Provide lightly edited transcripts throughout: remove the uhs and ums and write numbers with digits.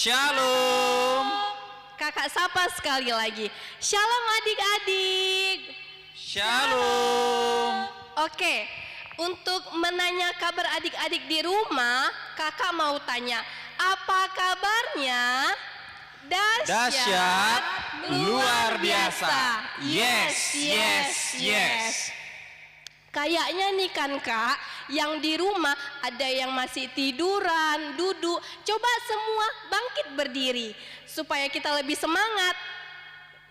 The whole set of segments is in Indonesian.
Shalom. Kakak sapa sekali lagi. Shalom adik-adik. Shalom. Oke, untuk menanya kabar adik-adik di rumah, kakak mau tanya, apa kabarnya? Dahsyat, luar biasa. Yes, yes, yes. Kayaknya nih kan kak, yang di rumah ada yang masih tiduran, duduk. Coba semua bangkit berdiri supaya kita lebih semangat.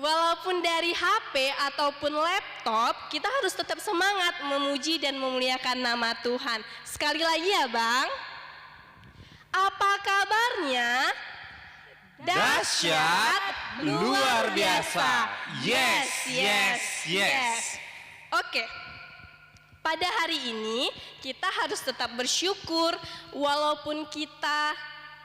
Walaupun dari HP ataupun laptop, kita harus tetap semangat memuji dan memuliakan nama Tuhan. Sekali lagi ya bang. Apa kabarnya? Dahsyat, luar biasa. Yes, yes, yes. Oke. Pada hari ini kita harus tetap bersyukur walaupun kita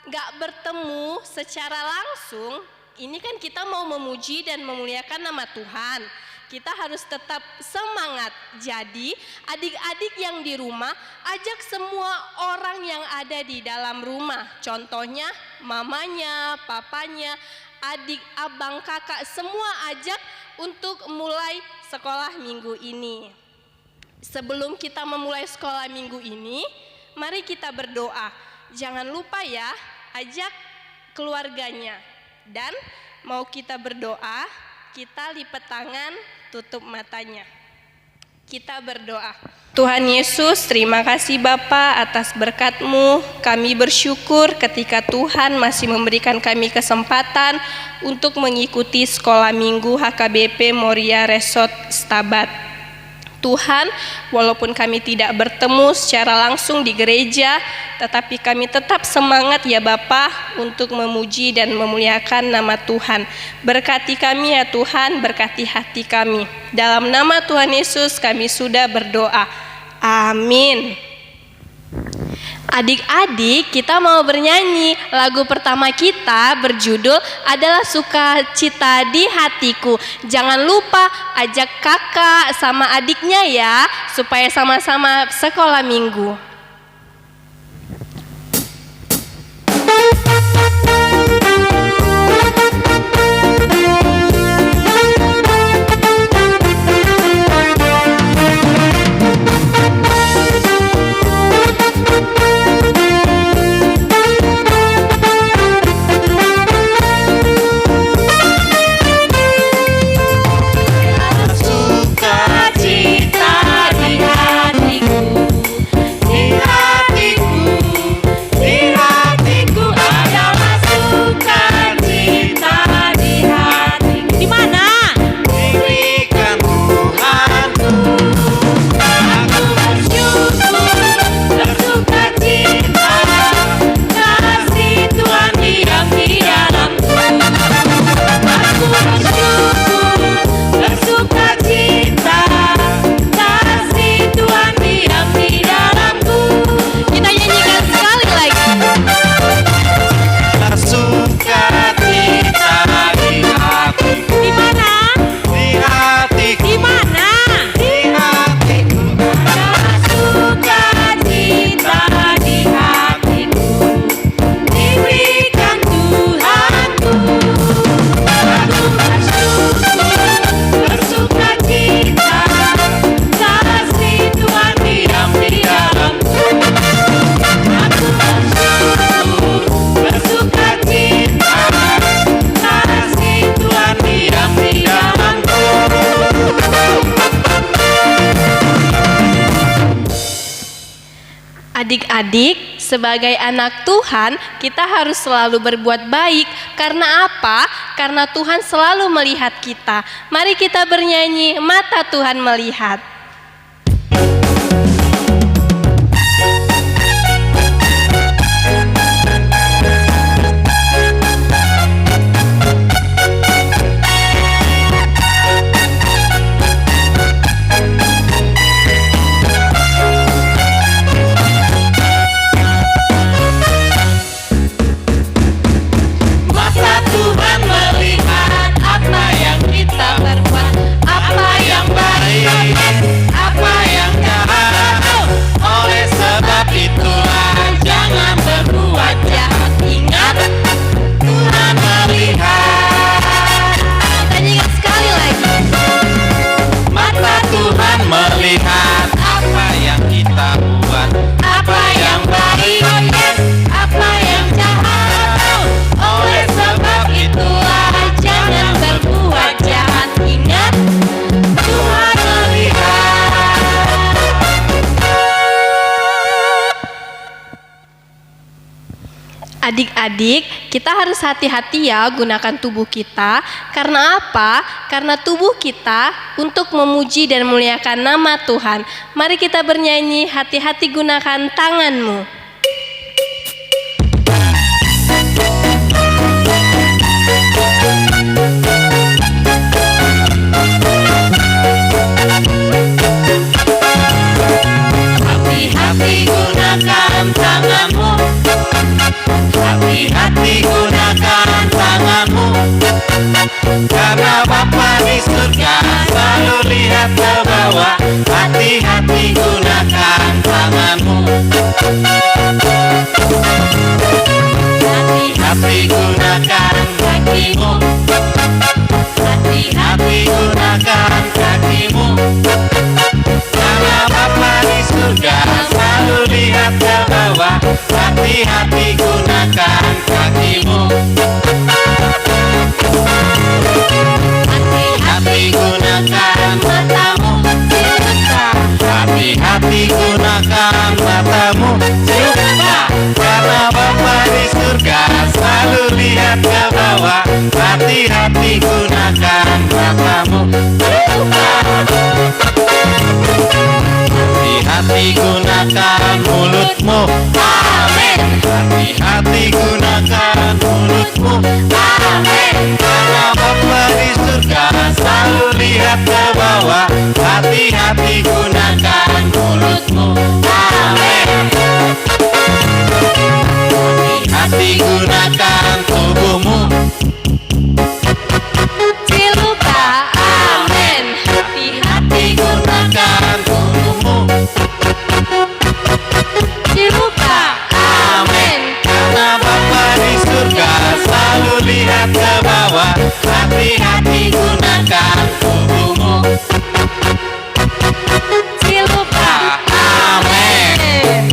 gak bertemu secara langsung. Ini kan kita mau memuji dan memuliakan nama Tuhan. Kita harus tetap semangat. Jadi adik-adik yang di rumah, ajak semua orang yang ada di dalam rumah. Contohnya mamanya, papanya, adik, abang, kakak, semua ajak untuk mulai sekolah minggu ini. Sebelum kita memulai sekolah minggu ini, mari kita berdoa. Jangan lupa ya, ajak keluarganya. Dan mau kita berdoa, kita lipat tangan, tutup matanya. Kita berdoa. Tuhan Yesus, terima kasih Bapa atas berkat-Mu. Kami bersyukur ketika Tuhan masih memberikan kami kesempatan untuk mengikuti sekolah minggu HKBP Moria Resort Stabat. Tuhan, walaupun kami tidak bertemu secara langsung di gereja, tetapi kami tetap semangat ya Bapa untuk memuji dan memuliakan nama Tuhan. Berkati kami ya Tuhan, berkati hati kami. Dalam nama Tuhan Yesus kami sudah berdoa. Amin. Adik-adik, kita mau bernyanyi. Lagu pertama kita berjudul adalah Sukacita di Hatiku. Jangan lupa ajak kakak sama adiknya ya, supaya sama-sama sekolah minggu. Adik-adik, sebagai anak Tuhan, kita harus selalu berbuat baik. Karena apa? Karena Tuhan selalu melihat kita. Mari kita bernyanyi, mata Tuhan melihat. Apa yang baik Adik-adik, kita harus hati-hati ya gunakan tubuh kita. Karena apa? Karena tubuh kita untuk memuji dan memuliakan nama Tuhan. Mari kita bernyanyi, hati-hati gunakan tanganmu. Hati-hati gunakan tanganmu. Hati-hati gunakan tanganmu. Karena Bapa di surga selalu lihat ke bawah. Hati-hati gunakan tanganmu. Hati-hati gunakan kakimu. Hati-hati gunakan kakimu. Karena Bapa di surga selalu lihat ke bawah. Hati-hati gunakan kakimu. Hati-hati gunakan matamu. Hati-hati gunakan matamu juga. Karena Bapa di surga selalu lihat ke bawah. Hati-hati gunakan matamu juga. Hati-hati gunakan mulutmu. Amin. Hati-hati gunakan mulutmu. Amin. Karena Bapa di surga selalu lihat ke bawah. Hati-hati gunakan mulutmu. Amin. Hati-hati gunakan tubuhmu. Siluka, amin. Hati-hati gunakan tubuhmu. Siluka, Amin. Karena Bapa di surga selalu lihat ke bawah. Hati-hati gunakan tubuhmu. siluka, Amin.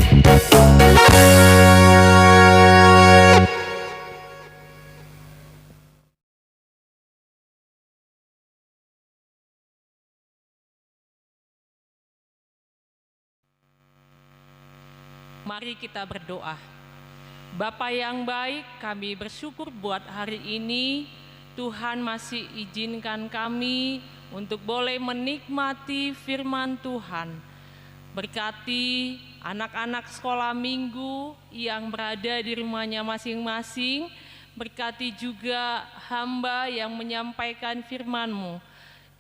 Mari kita berdoa. Bapa yang baik, kami bersyukur buat hari ini Tuhan masih izinkan kami untuk boleh menikmati firman Tuhan. Berkati anak-anak sekolah minggu yang berada di rumahnya masing-masing. Berkati juga hamba yang menyampaikan firman-Mu.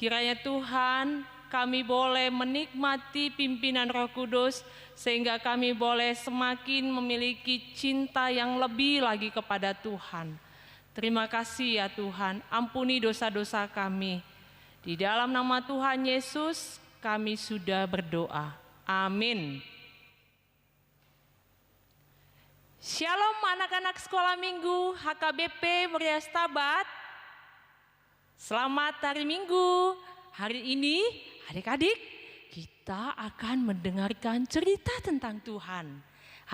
Kiranya Tuhan, kami boleh menikmati pimpinan Roh Kudus sehingga kami boleh semakin memiliki cinta yang lebih lagi kepada Tuhan. Terima kasih ya Tuhan, ampuni dosa-dosa kami. Di dalam nama Tuhan Yesus kami sudah berdoa. Amin. Shalom anak-anak sekolah minggu HKBP Muria Stabat. Selamat hari Minggu. Hari ini adik-adik, kita akan mendengarkan cerita tentang Tuhan.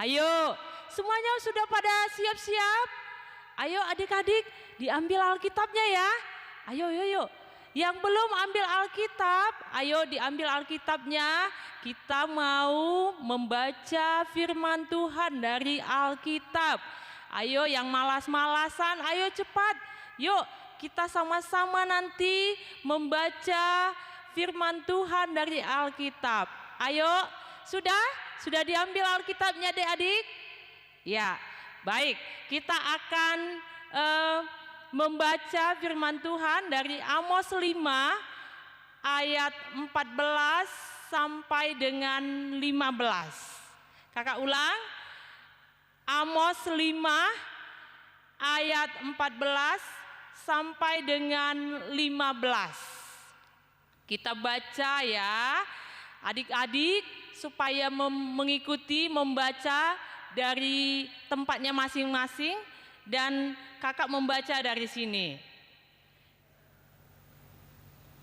Ayo, semuanya sudah pada siap-siap? Ayo adik-adik, diambil Alkitabnya ya. Ayo, yuk. Yang belum ambil Alkitab, ayo diambil Alkitabnya. Kita mau membaca firman Tuhan dari Alkitab. Ayo yang malas-malasan, ayo cepat. Yuk, kita sama-sama nanti membaca firman Tuhan dari Alkitab. Ayo, sudah diambil Alkitabnya adik-adik? Ya, baik. Kita akan membaca firman Tuhan dari Amos 5 ayat 14 sampai dengan 15. Kakak ulang. Amos 5 ayat 14 sampai dengan 15. Kita baca ya, adik-adik supaya mengikuti membaca dari tempatnya masing-masing dan kakak membaca dari sini.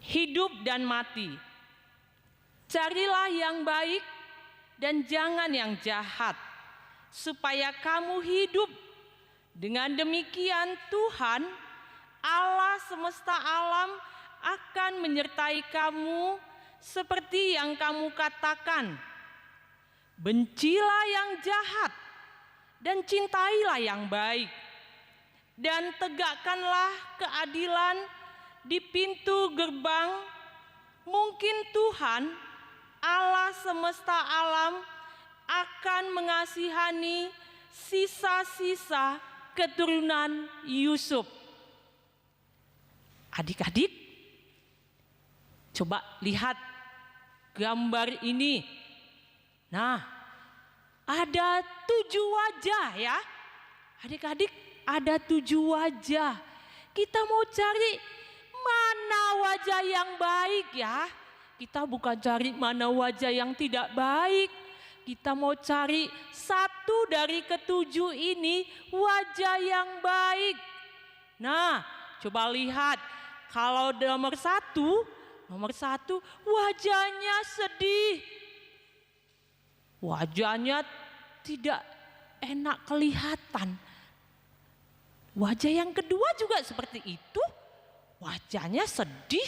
Hidup dan mati. Carilah yang baik dan jangan yang jahat, supaya kamu hidup. Dengan demikian Tuhan, Allah semesta alam akan menyertai kamu seperti yang kamu katakan. Bencilah yang jahat dan cintailah yang baik, dan tegakkanlah keadilan di pintu gerbang. Mungkin Tuhan Allah semesta alam akan mengasihani sisa-sisa keturunan Yusuf. Adik-adik, coba lihat gambar ini. Nah, ada 7 wajah ya. Adik-adik, ada 7 wajah. Kita mau cari mana wajah yang baik ya. Kita bukan cari mana wajah yang tidak baik. Kita mau cari satu dari ke-7 ini wajah yang baik. Nah, coba lihat. Kalau nomor satu wajahnya sedih. Wajahnya tidak enak kelihatan. Wajah yang kedua juga seperti itu. Wajahnya sedih,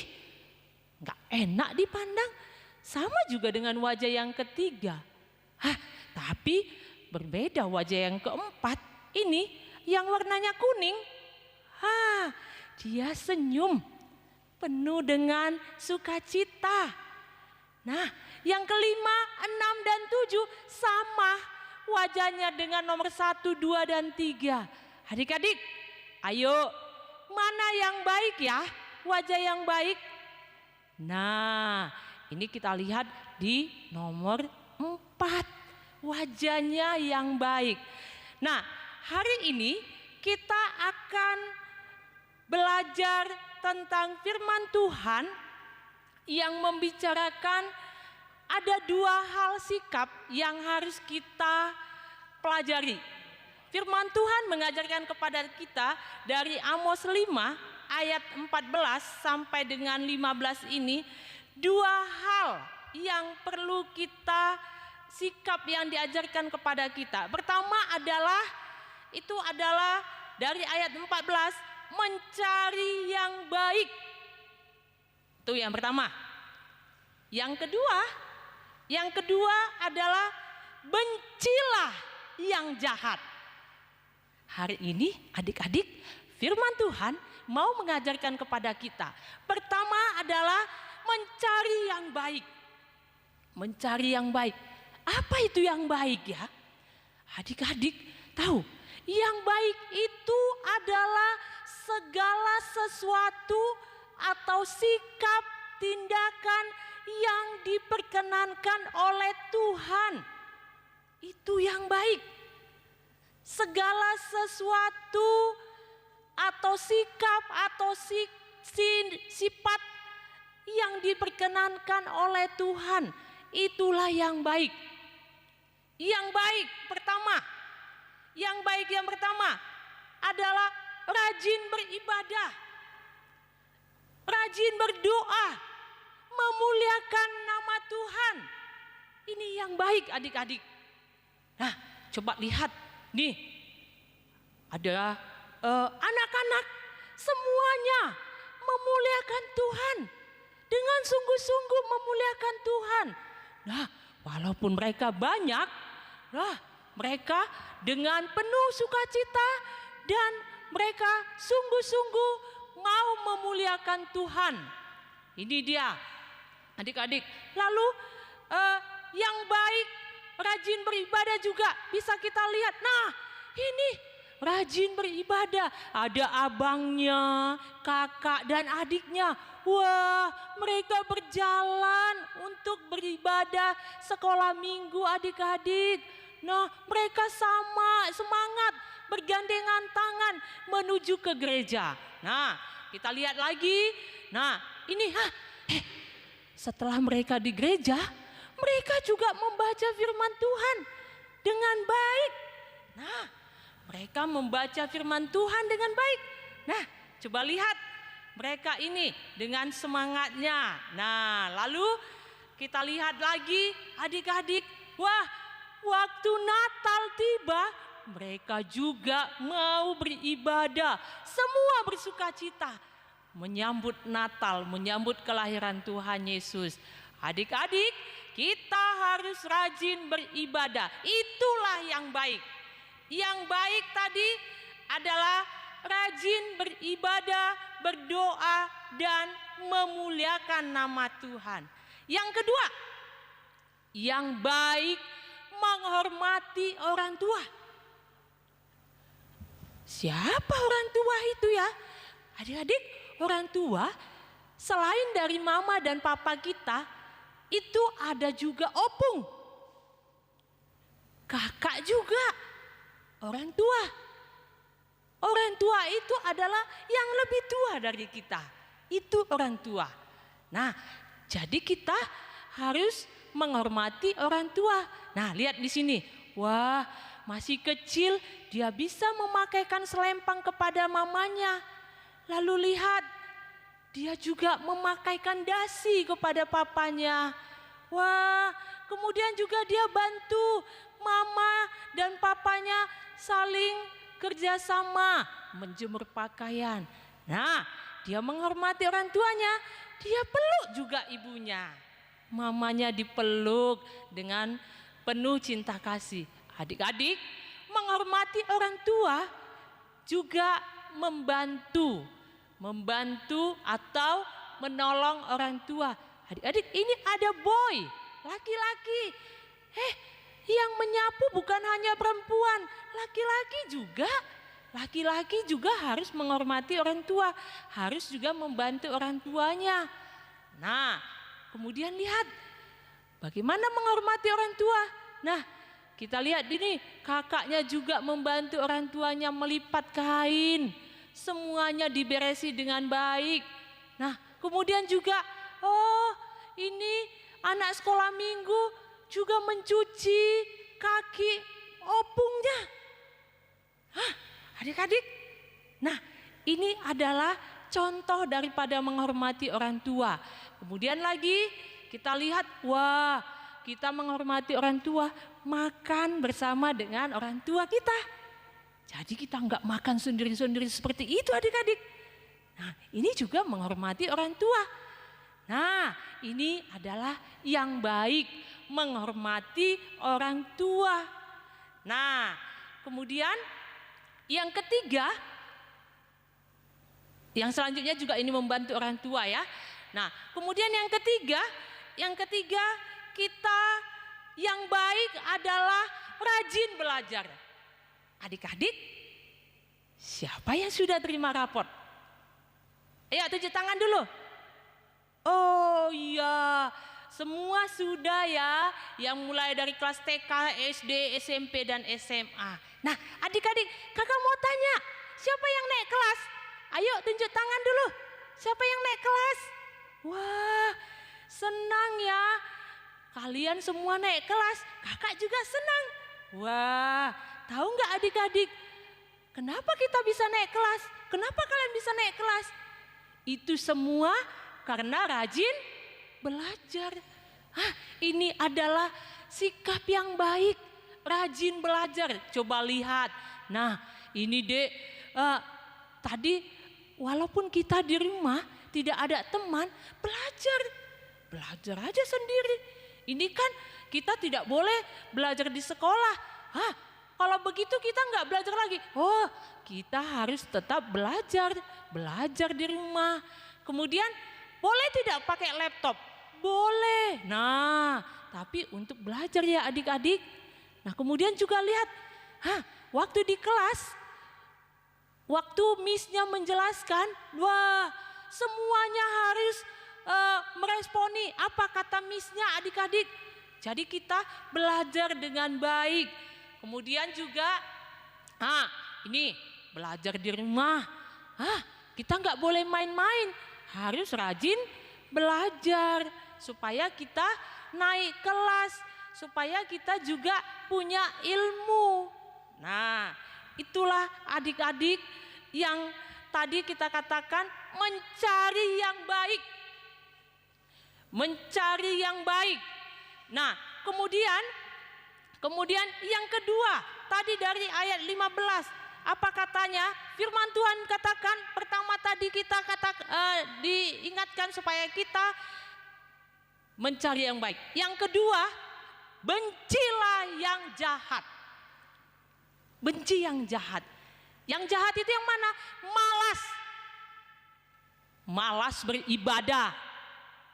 gak enak dipandang. Sama juga dengan wajah yang ketiga. Tapi berbeda wajah yang keempat. Ini yang warnanya kuning. Dia senyum, penuh dengan sukacita. Nah, yang kelima, 6 dan 7 sama wajahnya dengan nomor 1, 2, dan 3. Adik-adik, ayo, mana yang baik ya? Wajah yang baik. Nah, ini kita lihat di nomor 4. Wajahnya yang baik. Nah, hari ini kita akan belajar tentang firman Tuhan yang membicarakan ada 2 hal sikap yang harus kita pelajari. Firman Tuhan mengajarkan kepada kita dari Amos 5 ayat 14 sampai dengan 15 ini 2 hal yang perlu kita sikap yang diajarkan kepada kita. Pertama adalah dari ayat 14, mencari yang baik. Itu yang pertama. Yang kedua adalah bencilah yang jahat. Hari ini adik-adik, firman Tuhan mau mengajarkan kepada kita. Pertama adalah mencari yang baik. Mencari yang baik. Apa itu yang baik ya? Adik-adik tahu, yang baik itu adalah segala sesuatu atau sikap tindakan yang diperkenankan oleh Tuhan. Itu yang baik. Segala sesuatu atau sikap atau sifat yang diperkenankan oleh Tuhan, itulah yang baik. Yang baik yang pertama adalah rajin beribadah, rajin berdoa, memuliakan nama Tuhan. Ini yang baik adik-adik. Nah, coba lihat nih, ada anak-anak semuanya memuliakan Tuhan, dengan sungguh-sungguh memuliakan Tuhan. Nah, walaupun mereka banyak, mereka dengan penuh sukacita dan mereka sungguh-sungguh mau memuliakan Tuhan. Ini dia adik-adik. Lalu yang baik, rajin beribadah juga bisa kita lihat. Nah, ini rajin beribadah. Ada abangnya, kakak dan adiknya. Wah, mereka berjalan untuk beribadah sekolah minggu adik-adik. Nah, mereka sama semangat bergandengan tangan menuju ke gereja. Nah, kita lihat lagi. Nah, ini setelah mereka di gereja, mereka juga membaca firman Tuhan dengan baik. Nah, mereka membaca firman Tuhan dengan baik. Nah, coba lihat mereka ini dengan semangatnya. Nah, lalu kita lihat lagi adik-adik. Wah, waktu Natal tiba, mereka juga mau beribadah. Semua bersukacita menyambut Natal, menyambut kelahiran Tuhan Yesus. Adik-adik, kita harus rajin beribadah. Itulah yang baik. Yang baik tadi adalah rajin beribadah, berdoa, dan memuliakan nama Tuhan. Yang kedua, yang baik menghormati orang tua. Siapa orang tua itu ya? Adik-adik, orang tua selain dari mama dan papa kita, itu ada juga opung. Kakak juga orang tua. Orang tua itu adalah yang lebih tua dari kita. Itu orang tua. Nah, jadi kita harus menghormati orang tua. Nah, lihat di sini. Wah, masih kecil dia bisa memakaikan selempang kepada mamanya. Lalu lihat, dia juga memakaikan dasi kepada papanya. Wah, kemudian juga dia bantu mama dan papanya saling kerjasama menjemur pakaian. Nah, dia menghormati orang tuanya, dia peluk juga ibunya. Mamanya dipeluk dengan penuh cinta kasih. Adik-adik, menghormati orang tua juga membantu atau menolong orang tua. Adik-adik, ini ada boy, laki-laki. Yang menyapu bukan hanya perempuan, laki-laki juga harus menghormati orang tua, harus juga membantu orang tuanya. Nah, kemudian lihat bagaimana menghormati orang tua. Nah, kita lihat ini, kakaknya juga membantu orang tuanya melipat kain. Semuanya diberesi dengan baik. Nah, kemudian juga, ini anak sekolah minggu juga mencuci kaki opungnya. Adik-adik, nah ini adalah contoh daripada menghormati orang tua. Kemudian lagi kita lihat, wah, kita menghormati orang tua, makan bersama dengan orang tua kita. Jadi kita enggak makan sendiri-sendiri seperti itu adik-adik. Nah, ini juga menghormati orang tua. Nah, ini adalah yang baik, menghormati orang tua. Nah, kemudian yang ketiga, yang selanjutnya juga ini membantu orang tua ya. Nah, kemudian yang ketiga kita yang baik adalah rajin belajar. Adik-adik, siapa yang sudah terima raport? Ayo tunjuk tangan dulu. Oh iya, semua sudah ya, yang mulai dari kelas TK, SD, SMP, dan SMA. Nah, adik-adik, kakak mau tanya, siapa yang naik kelas? Ayo tunjuk tangan dulu, siapa yang naik kelas? Wah, senang ya, kalian semua naik kelas, kakak juga senang. Wah, tahu nggak adik-adik, kenapa kita bisa naik kelas? Kenapa kalian bisa naik kelas? Itu semua karena rajin belajar. Ini adalah sikap yang baik, rajin belajar. Coba lihat. Nah, ini Dek, tadi walaupun kita di rumah tidak ada teman, belajar aja sendiri. Ini kan kita tidak boleh belajar di sekolah. Kalau begitu kita nggak belajar lagi. Oh, kita harus tetap belajar di rumah. Kemudian boleh tidak pakai laptop? Boleh. Nah, tapi untuk belajar ya adik-adik. Nah, kemudian juga lihat, waktu di kelas, waktu Miss-nya menjelaskan, wah, semuanya harus meresponi apa kata Miss-nya adik-adik. Jadi kita belajar dengan baik. Kemudian juga, ini belajar di rumah. Kita nggak boleh main-main, harus rajin belajar supaya kita naik kelas, supaya kita juga punya ilmu. Nah, itulah adik-adik yang tadi kita katakan mencari yang baik. Mencari yang baik. Nah, kemudian yang kedua, tadi dari ayat 15, apa katanya? Firman Tuhan katakan, pertama tadi kita diingatkan supaya kita mencari yang baik. Yang kedua, bencilah yang jahat. Benci yang jahat. Yang jahat itu yang mana? Malas. Malas beribadah.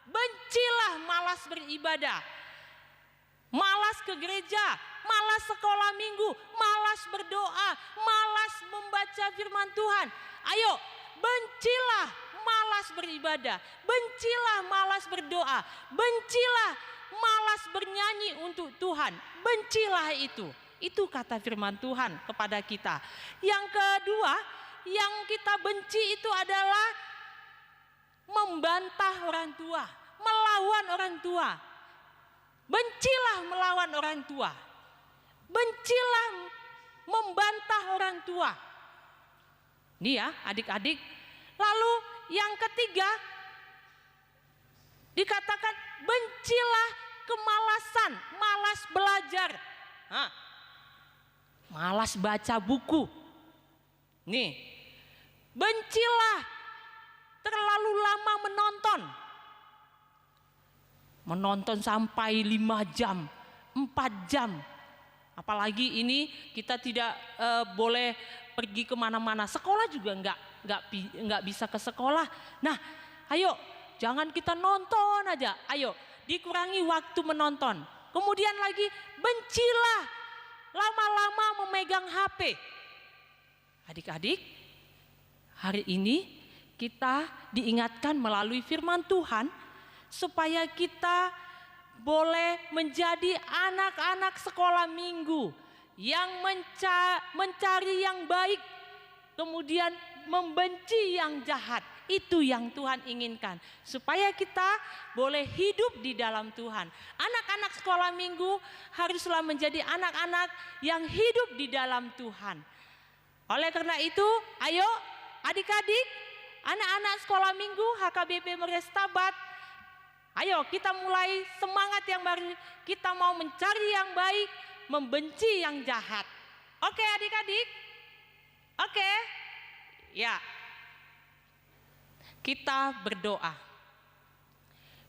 Bencilah malas beribadah. Malas ke gereja, malas sekolah minggu, malas berdoa, malas membaca firman Tuhan. Ayo, bencilah malas beribadah, bencilah malas berdoa, bencilah malas bernyanyi untuk Tuhan. Bencilah itu. Itu kata firman Tuhan kepada kita. Yang kedua, yang kita benci itu adalah membantah orang tua, melawan orang tua. Bencilah melawan orang tua. Bencilah membantah orang tua. Ini ya adik-adik. Lalu yang ketiga dikatakan bencilah kemalasan, malas belajar. Malas baca buku. Nih, bencilah terlalu lama menonton. Menonton sampai 5 jam, 4 jam. Apalagi ini kita tidak boleh pergi kemana-mana. Sekolah juga nggak bisa ke sekolah. Nah, ayo jangan kita nonton aja. Ayo dikurangi waktu menonton. Kemudian lagi bencilah lama-lama memegang HP. Adik-adik, hari ini kita diingatkan melalui firman Tuhan supaya kita boleh menjadi anak-anak sekolah minggu yang mencari yang baik, kemudian membenci yang jahat. Itu yang Tuhan inginkan, supaya kita boleh hidup di dalam Tuhan. Anak-anak sekolah minggu haruslah menjadi anak-anak yang hidup di dalam Tuhan. Oleh karena itu, ayo adik-adik, anak-anak sekolah minggu HKBP Merias Tabat, ayo kita mulai semangat yang baru. Kita mau mencari yang baik, membenci yang jahat. Oke adik-adik? Oke? Ya. Kita berdoa.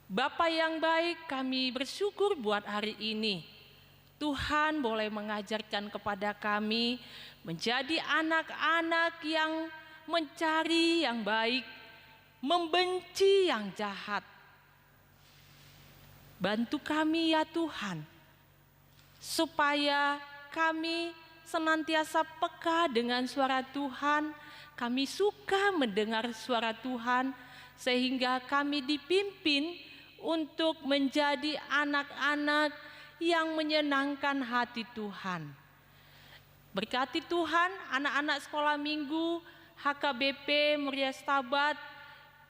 Bapa yang baik, kami bersyukur buat hari ini. Tuhan boleh mengajarkan kepada kami menjadi anak-anak yang mencari yang baik, membenci yang jahat. Bantu kami ya Tuhan, supaya kami senantiasa peka dengan suara Tuhan. Kami suka mendengar suara Tuhan, sehingga kami dipimpin untuk menjadi anak-anak yang menyenangkan hati Tuhan. Berkati Tuhan anak-anak sekolah minggu HKBP Merias Tabat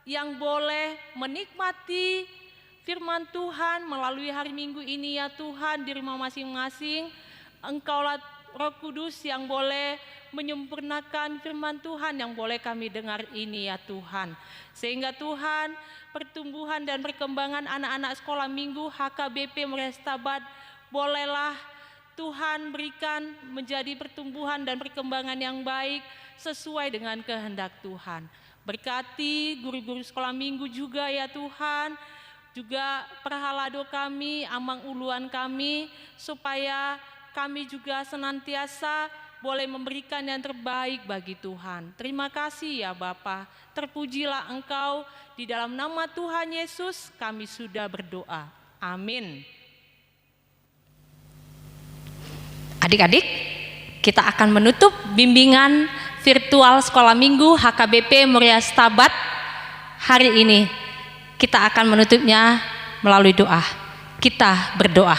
yang boleh menikmati firman Tuhan melalui hari Minggu ini ya Tuhan, di rumah masing-masing. Engkaulah Roh Kudus yang boleh menyempurnakan firman Tuhan yang boleh kami dengar ini ya Tuhan. Sehingga Tuhan, pertumbuhan dan perkembangan anak-anak sekolah minggu HKBP Merias Tabat bolehlah Tuhan berikan menjadi pertumbuhan dan perkembangan yang baik sesuai dengan kehendak Tuhan. Berkati guru-guru sekolah minggu juga ya Tuhan, juga perhalado kami, amang uluan kami, supaya kami juga senantiasa boleh memberikan yang terbaik bagi Tuhan. Terima kasih ya Bapa. Terpujilah Engkau, di dalam nama Tuhan Yesus kami sudah berdoa. Amin. Adik-adik, kita akan menutup bimbingan virtual sekolah minggu HKBP Merias Tabat hari ini. Kita akan menutupnya melalui doa. Kita berdoa.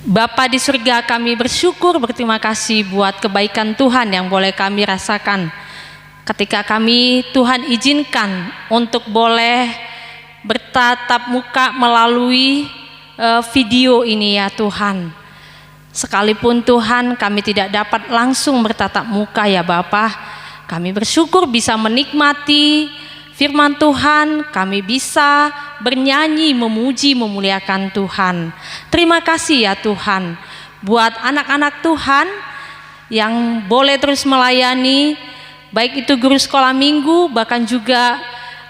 Bapa di surga, kami bersyukur, berterima kasih buat kebaikan Tuhan yang boleh kami rasakan ketika kami Tuhan izinkan untuk boleh bertatap muka melalui video ini ya Tuhan. Sekalipun Tuhan kami tidak dapat langsung bertatap muka ya Bapa, kami bersyukur bisa menikmati firman Tuhan, kami bisa bernyanyi, memuji, memuliakan Tuhan. Terima kasih ya Tuhan buat anak-anak Tuhan yang boleh terus melayani, baik itu guru sekolah minggu, bahkan juga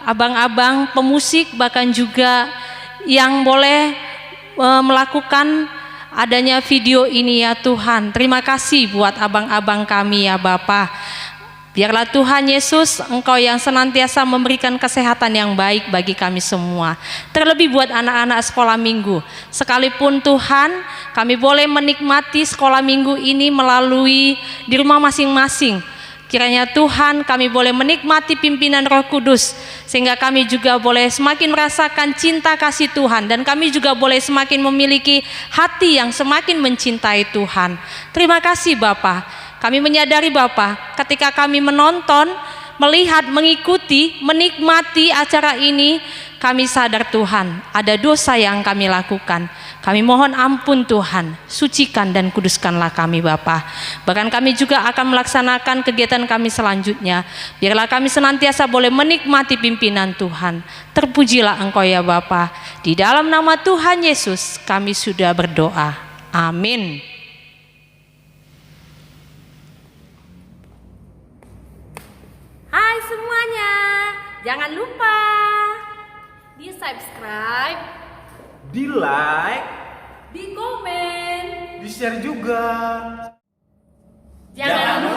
abang-abang pemusik, bahkan juga yang boleh melakukan adanya video ini ya Tuhan. Terima kasih buat abang-abang kami ya Bapa. Biarlah Tuhan Yesus, Engkau yang senantiasa memberikan kesehatan yang baik bagi kami semua. Terlebih buat anak-anak sekolah minggu. Sekalipun Tuhan, kami boleh menikmati sekolah minggu ini melalui di rumah masing-masing. Kiranya Tuhan, kami boleh menikmati pimpinan Roh Kudus, sehingga kami juga boleh semakin merasakan cinta kasih Tuhan, dan kami juga boleh semakin memiliki hati yang semakin mencintai Tuhan. Terima kasih Bapa. Kami menyadari Bapa, ketika kami menonton, melihat, mengikuti, menikmati acara ini, kami sadar Tuhan, ada dosa yang kami lakukan. Kami mohon ampun Tuhan, sucikan dan kuduskanlah kami Bapa. Bahkan kami juga akan melaksanakan kegiatan kami selanjutnya. Biarlah kami senantiasa boleh menikmati pimpinan Tuhan. Terpujilah Engkau ya Bapa. Di dalam nama Tuhan Yesus kami sudah berdoa. Amin. Hai semuanya, jangan lupa di subscribe, Di like, di komen, di share juga. jangan lupa